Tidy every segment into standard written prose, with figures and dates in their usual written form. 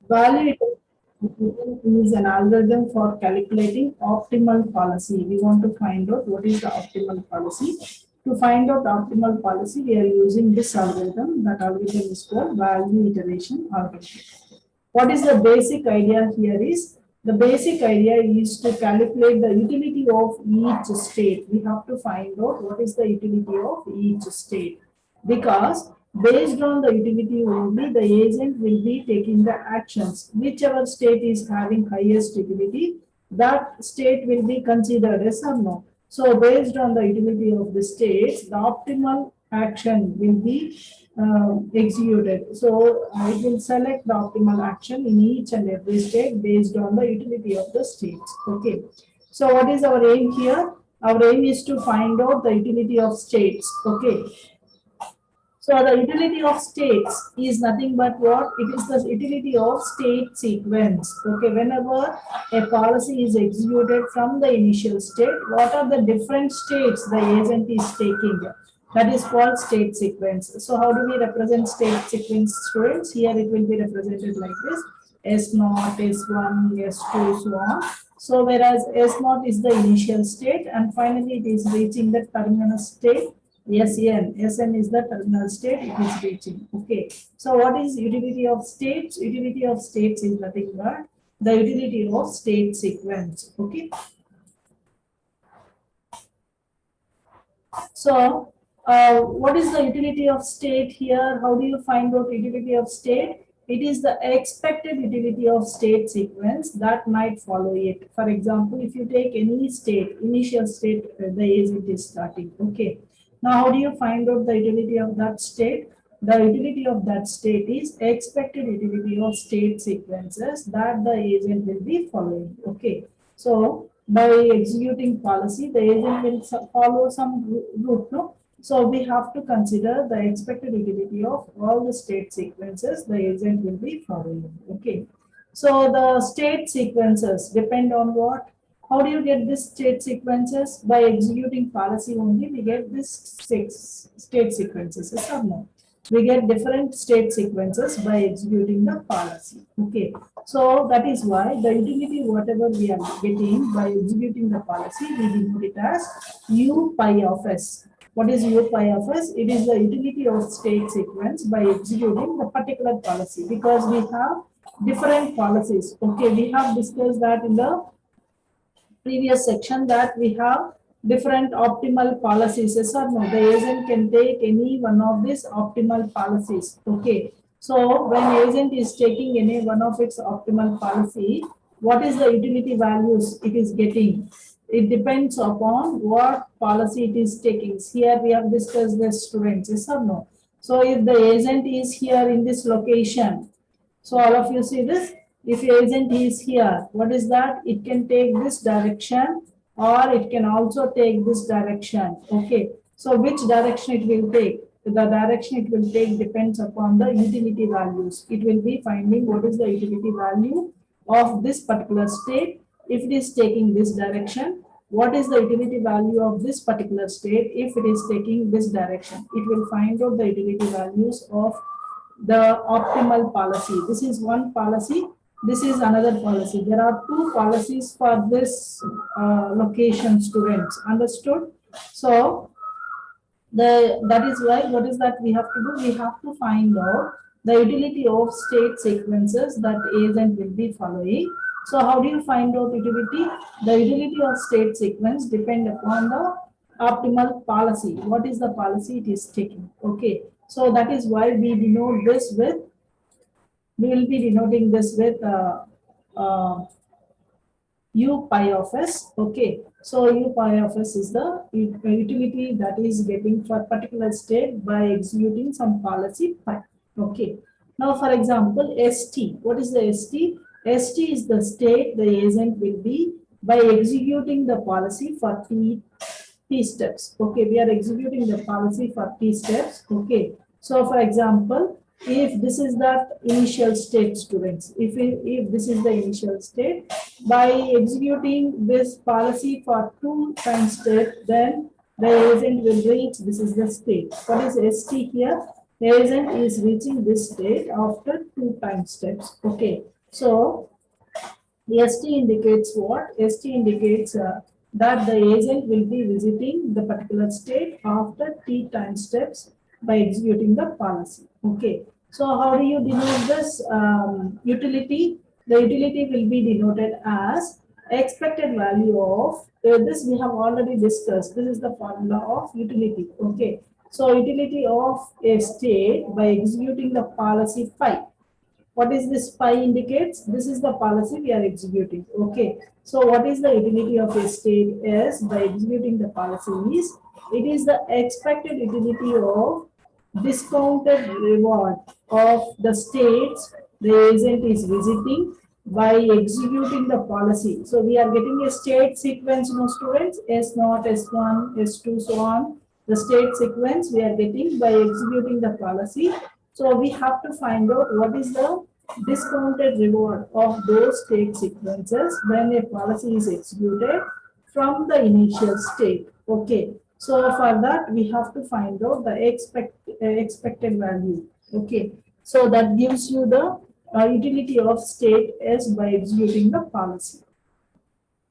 Value is an algorithm for calculating optimal policy. We want to find out what is the optimal policy. To find out optimal policy, we are using this algorithm. That algorithm is called value iteration algorithm. What is the basic idea here is the basic idea is to calculate the utility of each state. We have to find out what is the utility of each state, because based on the utility only the agent will be taking the actions. Whichever state is having highest utility, that state will be considered, yes or no. So based on the utility of the states, the optimal action will be executed. So it will select the optimal action in each and every state based on the utility of the states. Okay. So what is our aim here? Our aim is to find out the utility of states. Okay. So the utility of states is nothing but what? It is the utility of state sequence. Okay, whenever a policy is executed from the initial state, what are the different states the agent is taking? That is called state sequence. So how do we represent state sequence, students? Here it will be represented like this: S0, S1, S2, so on. So whereas S0 is the initial state and finally it is reaching the terminal state. Sn is the terminal state it is reaching. Okay. So what is utility of states? Utility of states is nothing but the utility of state sequence. Okay. So what is the utility of state here? How do you find out utility of state? It is the expected utility of state sequence that might follow it. For example, if you take any state, initial state, the agent is starting. Okay. Now, how do you find out the utility of that state? The utility of that state is expected utility of state sequences that the agent will be following. Okay. So, by executing policy, the agent will follow some route. No? So, we have to consider the expected utility of all the state sequences the agent will be following. Okay. So, the state sequences depend on what? How do you get this state sequences? By executing policy only, we get this six state sequences, yes or no? We get different state sequences by executing the policy. Okay. So that is why the utility, whatever we are getting by executing the policy, we denote it as U pi of S. What is U pi of S? It is the utility of state sequence by executing the particular policy, because we have different policies. Okay, we have discussed that in the previous section that we have different optimal policies. Yes or no? The agent can take any one of these optimal policies. Okay. So when agent is taking any one of its optimal policy, what is the utility values it is getting? It depends upon what policy it is taking. Here we have discussed the students. Yes or no? So if the agent is here in this location, so all of you see this. If agent is here, what is that? It can take this direction or it can also take this direction. Okay. So which direction it will take? The direction it will take depends upon the utility values. It will be finding what is the utility value of this particular state. If it is taking this direction, what is the utility value of this particular state if it is taking this direction? It will find out the utility values of the optimal policy. This is one policy. This is another policy. There are two policies for this location, students. Understood? So that is why what is that we have to do? We have to find out the utility of state sequences that agent will be following. So how do you find out utility? The utility of state sequence depend upon the optimal policy. What is the policy it is taking? Okay. So that is why we denote this with, we will be denoting this with U pi of S. Okay. So U pi of S is the utility that is getting for particular state by executing some policy pi. Okay. Now, for example, ST. What is the ST? ST is the state the agent will be by executing the policy for T steps. Okay, we are executing the policy for T steps. Okay. So, for example, if this is that initial state, students, if this is the initial state, by executing this policy for 2 times step, then the agent will reach, this is the state. What is ST here? agent is reaching this state after 2 time steps. Okay, so ST indicates what? ST indicates that the agent will be visiting the particular state after T time steps by executing the policy. Okay. So how do you denote this utility? The utility will be denoted as expected value of this we have already discussed. This is the formula of utility. Okay. So utility of a state by executing the policy phi. What is this phi indicates? This is the policy we are executing. Okay. So what is the utility of a state is by executing the policy is it is the expected utility of discounted reward of the states the agent is visiting by executing the policy. So we are getting a state sequence, students, S0, S1, S2, so on. The state sequence we are getting by executing the policy. So we have to find out what is the discounted reward of those state sequences when a policy is executed from the initial state. Okay. So for that we have to find out the expected value. Okay. So that gives you the utility of state S by executing the policy.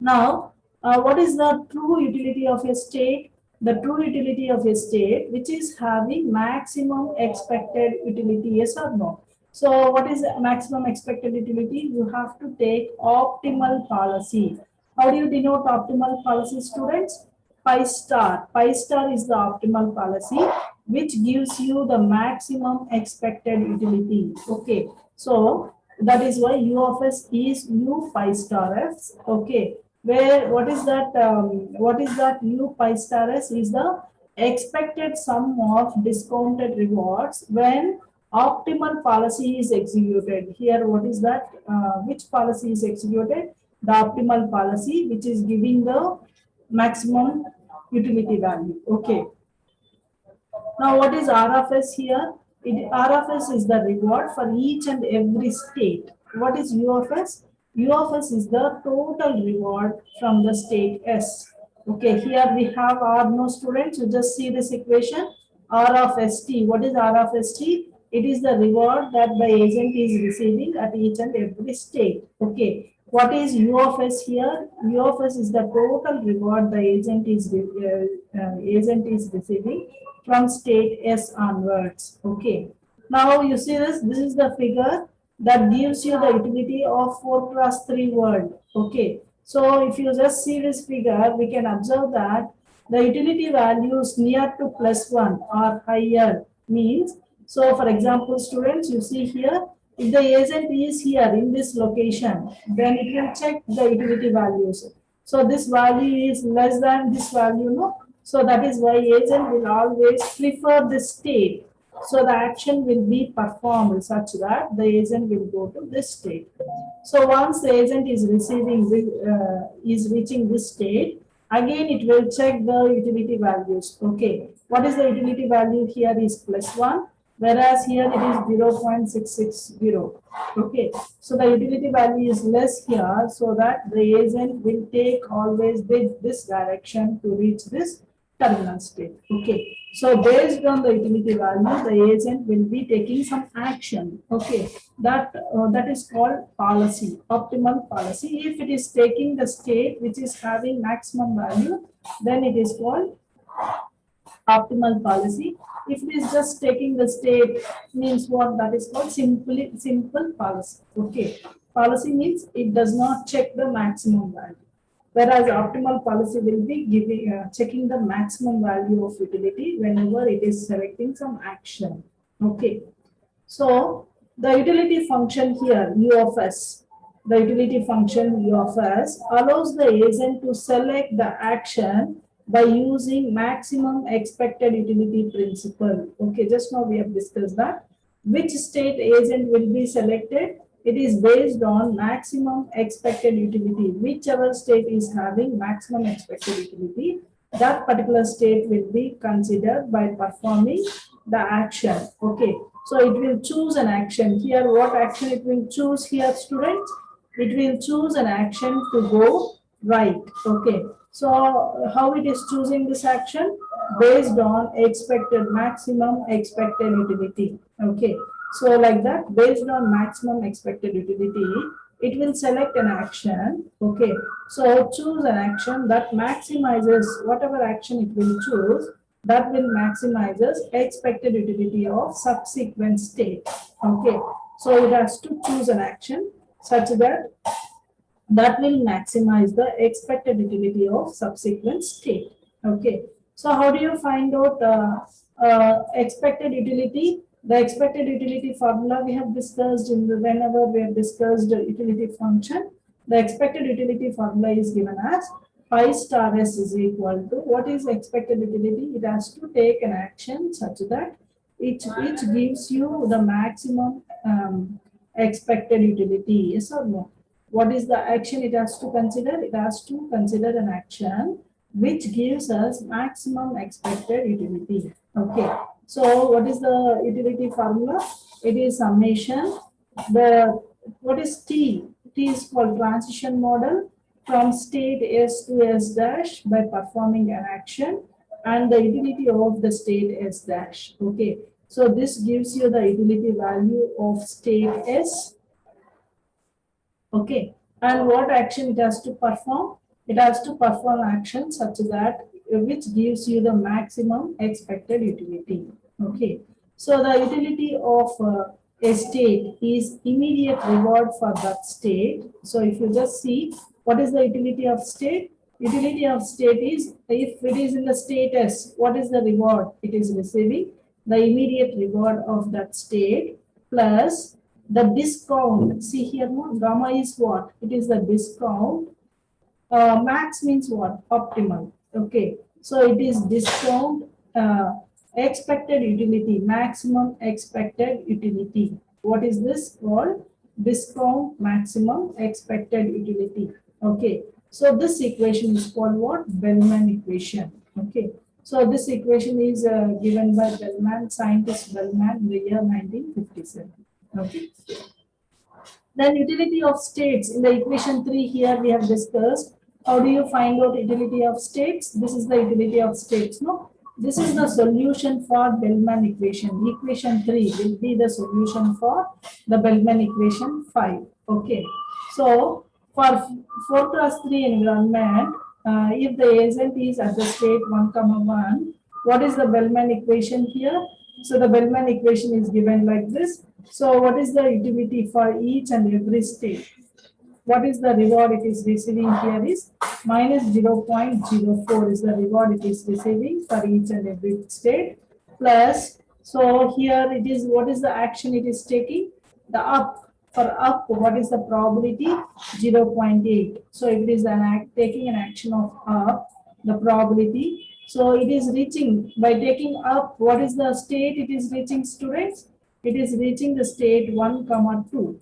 Now, what is the true utility of a state? The true utility of a state which is having maximum expected utility, yes or no? So what is maximum expected utility? You have to take optimal policy. How do you denote optimal policy, students? Pi star. Pi star is the optimal policy which gives you the maximum expected utility. Okay. So that is why U of S is U pi star S. Okay. Where what is that U pi star S is the expected sum of discounted rewards when optimal policy is executed. Here what is that? Which policy is executed? The optimal policy which is giving the maximum utility value. Okay. Now what is R of S here? R of S is the reward for each and every state. What is U of S? U of S is the total reward from the state S. Okay, here we have R, no, students. You just see this equation. R of ST. What is R of ST? It is the reward that the agent is receiving at each and every state. Okay. What is U of S here? U of S is the total reward the agent is receiving from state S onwards. Okay. Now you see this. This is the figure that gives you the utility of 4 cross 3 world. Okay. So if you just see this figure, we can observe that the utility values near to +1 or higher means. So for example, students, you see here, if the agent is here in this location, then it will check the utility values. So this value is less than this value, no? So that is why agent will always prefer the state. So the action will be performed such that the agent will go to this state. So once the agent is reaching this state, again it will check the utility values. Okay, what is the utility value here is +1, whereas here it is 0.660. Okay, so the utility value is less here, so that the agent will take always this direction to reach this terminal state. Okay, so based on the utility value, the agent will be taking some action. Okay, that is called policy, optimal policy. If it is taking the state which is having maximum value, then it is called optimal policy. If it is just taking the state, means what? That is called simple policy. Okay, policy means it does not check the maximum value, whereas optimal policy will be checking the maximum value of utility whenever it is selecting some action. Okay, so the utility function here, U of S, the utility function U of S allows the agent to select the action by using maximum expected utility principle. Okay, just now we have discussed that. Which state agent will be selected? It is based on maximum expected utility. Whichever state is having maximum expected utility, that particular state will be considered by performing the action. Okay, so it will choose an action. Here, what action it will choose here, students? It will choose an action to go right. Okay, so how it is choosing this action? based on expected maximum expected utility. Okay, so like that, based on maximum expected utility, it will select an action. Okay, so choose an action that maximizes whatever action it will choose, that will maximizes expected utility of subsequent state. Okay, so it has to choose an action such that will maximize the expected utility of subsequent state. Okay, so how do you find out expected utility? The expected utility formula we have discussed in the whenever we have discussed the utility function. The expected utility formula is given as pi star s is equal to what is expected utility? It has to take an action such that which gives you the maximum expected utility. Yes or no? What is the action it has to consider? It has to consider an action which gives us maximum expected utility. Okay. So what is the utility formula? It is summation. The what is T? T is called transition model from state S to S dash by performing an action and the utility of the state S dash. Okay. So this gives you the utility value of state S. Okay, and what action it has to perform? It has to perform action such that which gives you the maximum expected utility. Okay, so the utility of a state is immediate reward for that state. So if you just see what is the utility of state? Utility of state is if it is in the status, what is the reward it is receiving? The immediate reward of that state plus the discount. See here, no? Gamma is what? It is the discount. Max means what? Optimal. Okay. So it is discount expected utility, maximum expected utility. What is this called? Discount maximum expected utility. Okay. So this equation is called what? Bellman equation. Okay. So this equation is given by Bellman, scientist Bellman in the year 1957. Okay. Then utility of states in the equation 3 here we have discussed. How do you find out utility of states? This is the utility of states. No, this is the solution for Bellman equation. Equation 3 will be the solution for the Bellman equation 5. Okay. So for 4 class 3 environment, if the agent is at the state 1, 1, what is the Bellman equation here? So the Bellman equation is given like this. So what is the utility for each and every state? What is the reward it is receiving here is minus 0.04 is the reward it is receiving for each and every state plus, so here it is, what is the action it is taking? The up. For up, what is the probability? 0.8. So if it is taking an action of up, the probability, so it is reaching, by taking up, what is the state it is reaching, students? It is reaching the state 1, 2.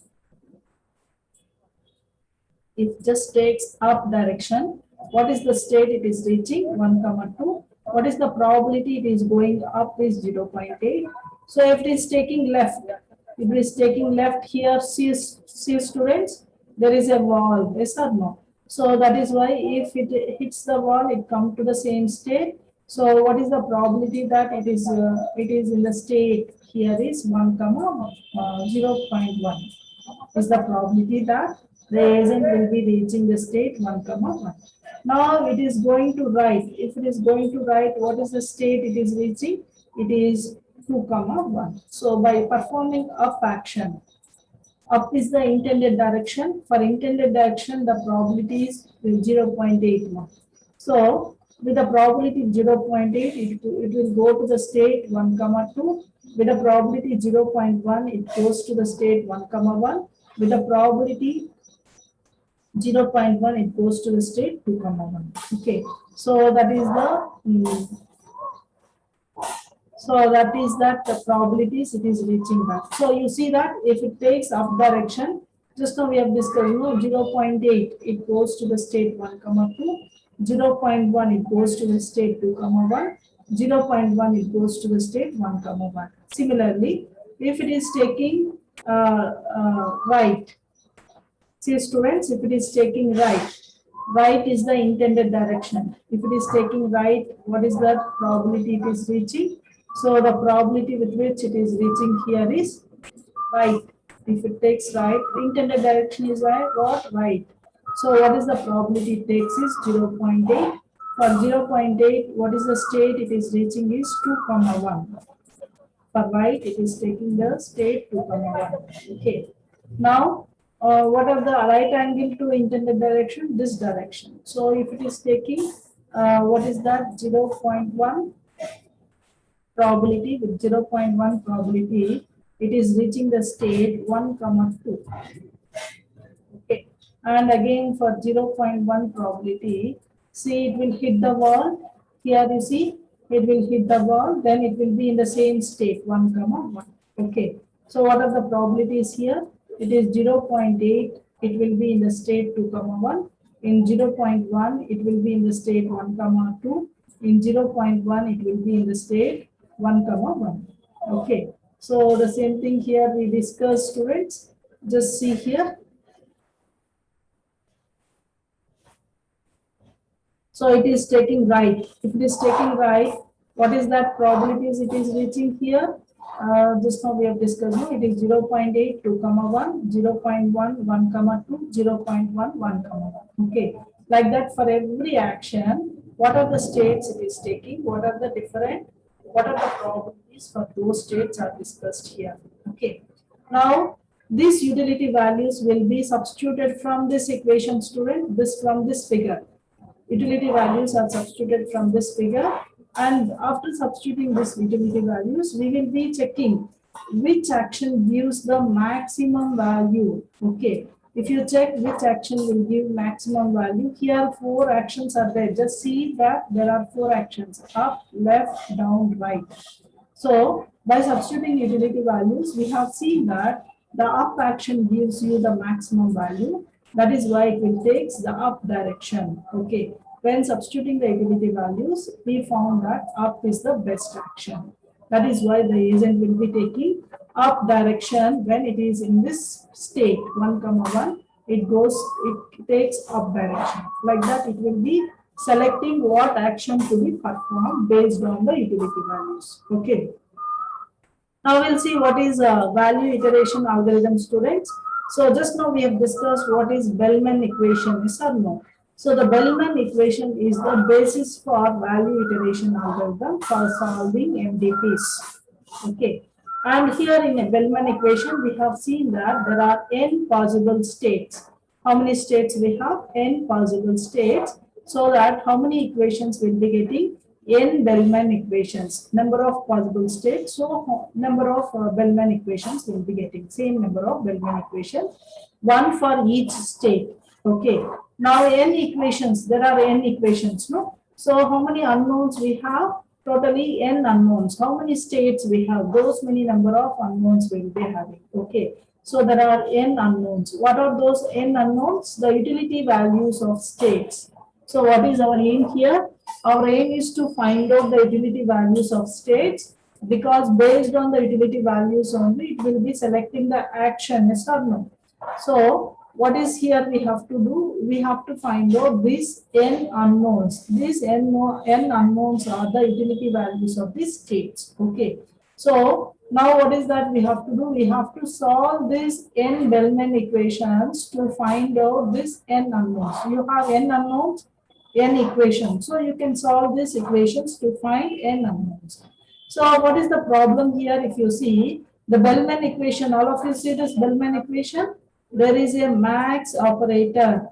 It just takes up direction. What is the state it is reaching? 1, 2. What is the probability it is going up is 0.8. So if it is taking left, if it is taking left here, see students, there is a wall, yes or no? So that is why if it hits the wall, it comes to the same state. So what is the probability that it is in the state here is 1, 0.1 is the probability that the agent will be reaching the state 1, 1. Now it is going to right. If it is going to right, what is the state it is reaching? It is 2, 1. So by performing up action, up is the intended direction. For intended direction, the probability is 0.81. So with the probability 0.8, it will go to the state 1, 2. With the probability 0.1, it goes to the state 1, 1. With the probability 0.1, it goes to the state 2, 1. Okay, so that is the probabilities it is reaching back. So you see that if it takes up direction, just now we have discussed, 0.8, it goes to the state 1, 2. 0.1, it goes to the state 2, 1. 0.1, it goes to the state 1, 1. Similarly, if it is taking right, see students, if it is taking right, Right is the intended direction. If it is taking right, what is the probability it is reaching? So the probability with which it is reaching here is right. If it takes right, intended direction is right, what? Right. So what is the probability it takes is 0.8. For 0.8, what is the state it is reaching is 2, 1. For right, it is taking the state 2, 1. Okay. Now, what are the right angle to intended direction? This direction. So if it is taking, what is that? 0.1 probability, with 0.1 probability, it is reaching the state 1, 2. Okay. And again for 0.1 probability, see it will hit the wall. Here you see it will hit the wall, then it will be in the same state 1, 1. Okay. So what are the probabilities here? It is 0.8, it will be in the state 2, 1. In 0.1, it will be in the state 1, 2. In 0.1, it will be in the state 1, 1. Okay. So the same thing here we discussed, students. Just see here. So it is taking right. If it is taking right, what is that probabilities it is reaching here? Just now we have discussed, no? It is 0.8, 2, 1, 0.1, 1, 2, 0.1, 1, 1. Okay. Like that for every action, what are the states it is taking? What are the probabilities for those states are discussed here. Okay. Now, these utility values will be substituted from this equation, student, from this figure. Utility values are substituted from this figure, and after substituting this utility values, we will be checking which action gives the maximum value. Okay, if you check which action will give maximum value, here 4 actions are there. Just see that there are 4 actions: up, left, down, right. So by substituting utility values, we have seen that the up action gives you the maximum value. That is why it will take the up direction. Okay. When substituting the utility values, we found that up is the best action. That is why the agent will be taking up direction when it is in this state 1, 1. It takes up direction. Like that, it will be selecting what action to be performed based on the utility values. Okay. Now we'll see what is value iteration algorithm, students. So just now we have discussed what is Bellman equation, yes or no? So the Bellman equation is the basis for value iteration algorithm for solving MDPs. Okay. And here in a Bellman equation, we have seen that there are n possible states. How many states we have? N possible states. So that how many equations will be getting? N Bellman equations, number of possible states. So number of Bellman equations will be getting same number of Bellman equations, one for each state. Okay. Now n equations, there are n equations, no? So how many unknowns we have? Totally n unknowns. How many states we have? Those many number of unknowns we will be having. Okay. So there are n unknowns. What are those n unknowns? The utility values of states. So what is our aim here? Our aim is to find out the utility values of states, because based on the utility values only, it will be selecting the action, yes or no? So what is here we have to do? We have to find out these n unknowns. These n unknowns are the utility values of these states. Okay. So now what is that we have to do? We have to solve these n Bellman equations to find out this n unknowns. You have n unknowns, n equations. So you can solve these equations to find n unknowns. So what is the problem here? If you see the Bellman equation, all of you see this Bellman equation? There is a max operator.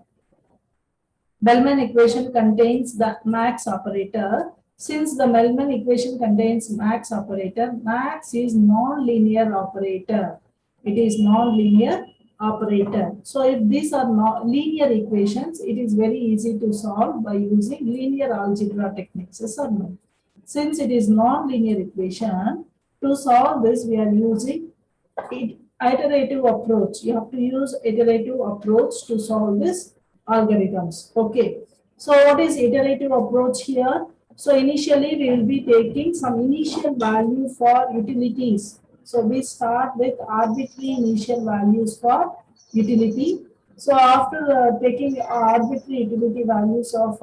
Bellman equation contains the max operator. Since the Bellman equation contains max operator, max is non-linear operator. It is non-linear operator. So if these are not linear equations, it is very easy to solve by using linear algebra techniques. Yes or no? Since it is non-linear equation, to solve this we are using iterative approach. You have to use iterative approach to solve this algorithms. Okay. So what is iterative approach here? So initially we will be taking some initial value for utilities. So we start with arbitrary initial values for utility. So after taking arbitrary utility values of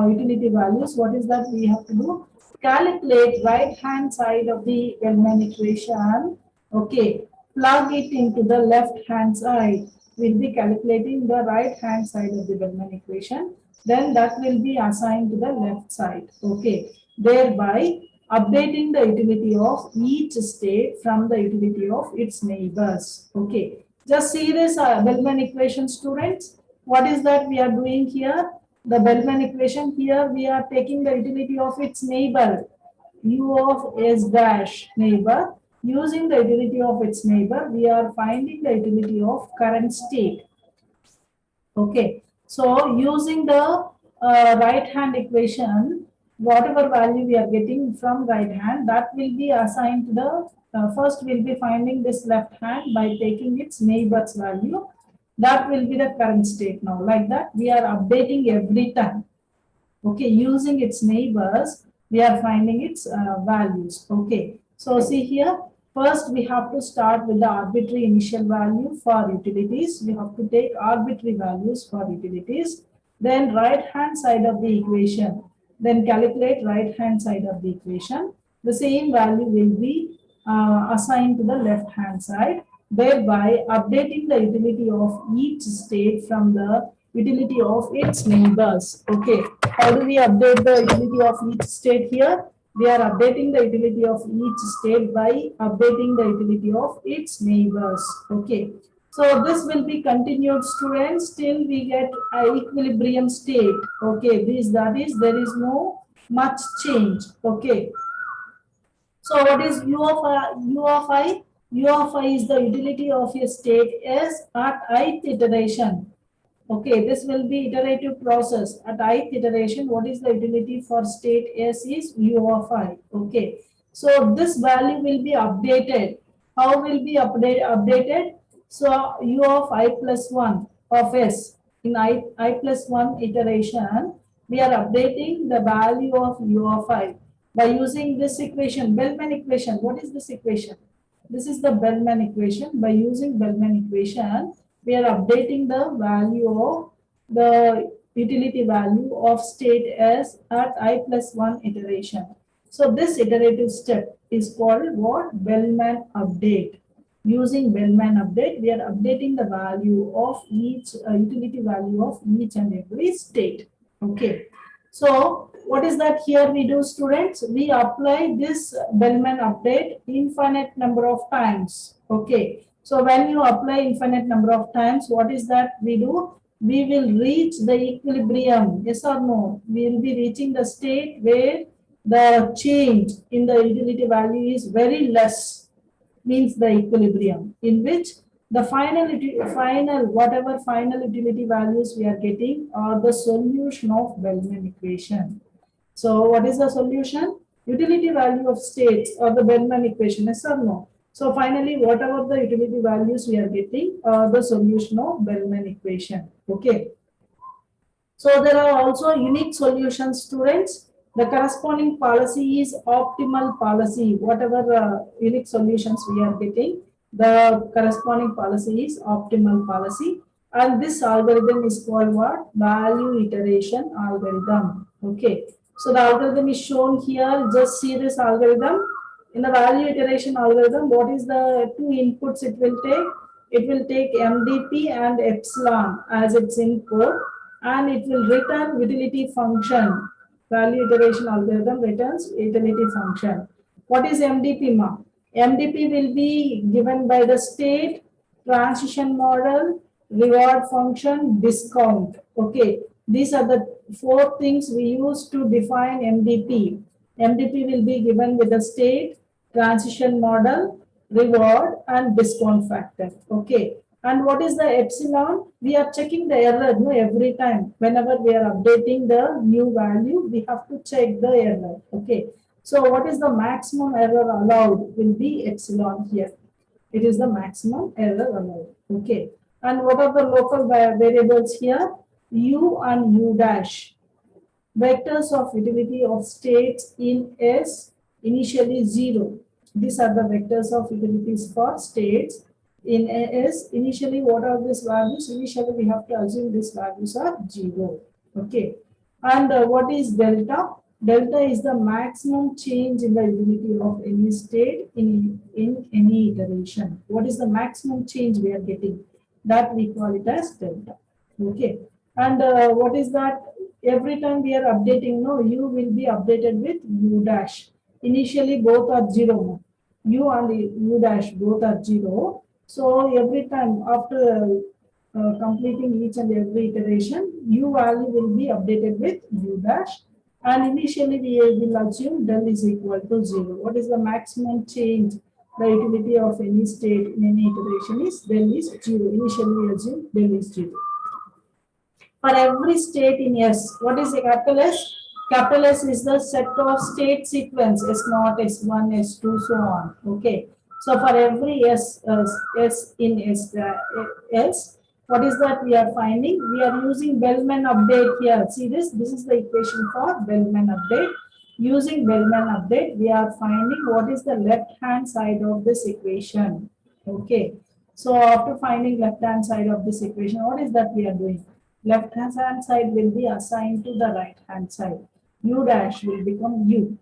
utility values, what is that we have to do? Calculate right hand side of the Bellman equation. Okay, plug it into the left hand side. We'll be calculating the right hand side of the Bellman equation. Then that will be assigned to the left side. Okay, thereby updating the utility of each state from the utility of its neighbors. Okay, just see this Bellman equation, students. What is that we are doing here? The Bellman equation here, we are taking the utility of its neighbor, u of s dash neighbor. Using the utility of its neighbor, we are finding the utility of current state. Okay, so using the right hand equation, whatever value we are getting from right hand, that will be assigned to the first we'll be finding this left hand by taking its neighbor's value. That will be the current state now. Like that, we are updating every time. Okay, using its neighbors, we are finding its values. Okay, so see here, first we have to start with the arbitrary initial value for utilities. We have to take arbitrary values for utilities. Then right hand side of the equation, then calculate right hand side of the equation. The same value will be assigned to the left hand side, thereby updating the utility of each state from the utility of its neighbors. Okay, how do we update the utility of each state here? We are updating the utility of each state by updating the utility of its neighbors. Okay, so this will be continued, students, till we get an equilibrium state. Okay, that is there is no much change. Okay, so what is u of I? U of I is the utility of a state S at ith iteration. Okay, this will be iterative process. At ith iteration, what is the utility for state S is u of I. Okay, so this value will be updated. How will be updated? So u of I plus 1 of S in I plus 1 iteration, we are updating the value of u of I by using this equation, Bellman equation. What is this equation? This is the Bellman equation. By using Bellman equation, we are updating the value of the utility value of state S at I plus 1 iteration. So this iterative step is called what? Bellman update. Using Bellman update, we are updating the value of each utility value of each and every state. Okay. So what is that here we do, students? We apply this Bellman update infinite number of times. Okay. So when you apply infinite number of times, what is that we do? We will reach the equilibrium. Yes or no? We will be reaching the state where the change in the utility value is very less, means the equilibrium, in which the final whatever final utility values we are getting are the solution of Bellman equation. So what is the solution? Utility value of states or the Bellman equation, yes or no? So finally, whatever the utility values we are getting are the solution of Bellman equation. Okay. So there are also unique solutions, students. The corresponding policy is optimal policy. Whatever unique solutions we are getting, the corresponding policy is optimal policy. And this algorithm is called what? Value iteration algorithm. Okay. So the algorithm is shown here. Just see this algorithm. In the value iteration algorithm, what is the two inputs it will take? It will take MDP and epsilon as its input, and it will return utility function. Value iteration algorithm returns utility function. What is MDP, ma? MDP will be given by the state, transition model, reward function, discount. Okay, these are the four things we use to define MDP. MDP will be given with the state, transition model, reward, and discount factor. Okay. And what is the epsilon? We are checking the error, no, every time. Whenever we are updating the new value, we have to check the error. Okay. So what is the maximum error allowed will be epsilon here. It is the maximum error allowed. Okay. And what are the local variables here? U and U dash. Vectors of utility of states in S, initially 0. These are the vectors of utilities for states. in S, initially what are these values? Initially we have to assume these values are 0. Okay. And what is delta? Delta is the maximum change in the utility of any state in any iteration. What is the maximum change we are getting? That we call it as delta. Okay. And what is that? Every time we are updating, no, u will be updated with u dash. Initially both are 0. U and u dash both are 0. So every time after completing each and every iteration, u value will be updated with u dash. And initially we will assume del is equal to 0. What is the maximum change? The utility of any state in any iteration is del is 0. Initially we assume del is 0. For every state in S, what is a capital S? Capital S is the set of state sequence S0, S1, S2, so on. Okay. So for every S in S, what is that we are finding? We are using Bellman update here. See this? This is the equation for Bellman update. Using Bellman update, we are finding what is the left-hand side of this equation. Okay. So after finding left-hand side of this equation, what is that we are doing? Left hand side will be assigned to the right hand side. U dash will become U.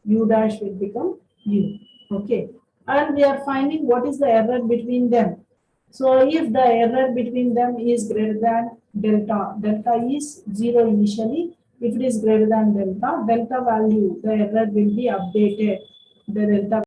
U dash will become U. Okay. And we are finding what is the error between them. So if the error between them is greater than delta, delta is 0 initially. If it is greater than delta, delta value, the error will be updated. The delta